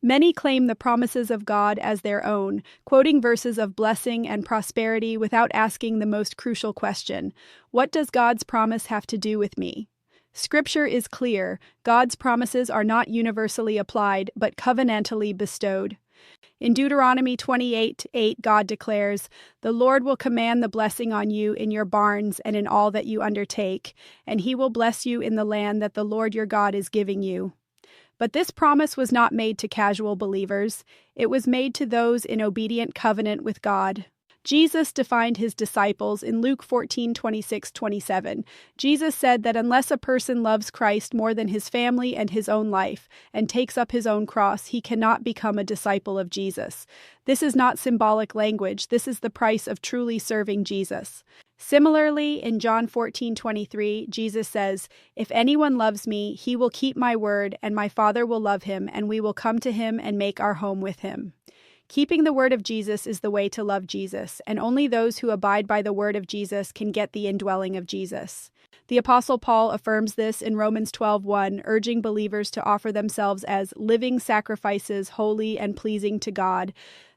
Many claim the promises of God as their own, quoting verses of blessing and prosperity without asking the most crucial question: what does God's promise have to do with me? Scripture is clear. God's promises are not universally applied, but covenantally bestowed. In Deuteronomy 28:8, God declares, "The Lord will command the blessing on you in your barns and in all that you undertake, and he will bless you in the land that the Lord your God is giving you." But this promise was not made to casual believers. It was made to those in obedient covenant with God. Jesus defined his disciples in Luke 14:26-27. Jesus said that unless a person loves Christ more than his family and his own life, and takes up his own cross, he cannot become a disciple of Jesus. This is not symbolic language. This is the price of truly serving Jesus. Similarly, in John 14:23, Jesus says, "If anyone loves me, he will keep my word, and my Father will love him, and we will come to him and make our home with him." Keeping the word of Jesus is the way to love Jesus, and only those who abide by the word of Jesus can get the indwelling of Jesus. The Apostle Paul affirms this in Romans 12:1, urging believers to offer themselves as living sacrifices, holy and pleasing to God.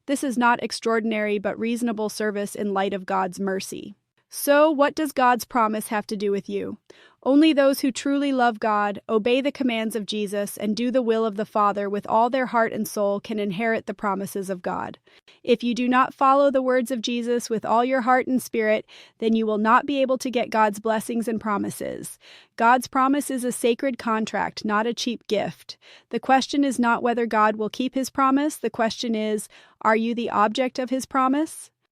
This is not extraordinary but reasonable service in light of God's mercy. So, what does God's promise have to do with you? Only those who truly love God, obey the commands of Jesus, and do the will of the Father with all their heart and soul can inherit the promises of God. If you do not follow the words of Jesus with all your heart and spirit, then you will not be able to get God's blessings and promises. God's promise is a sacred contract, not a cheap gift. The question is not whether God will keep his promise. The question is, are you the object of his promise?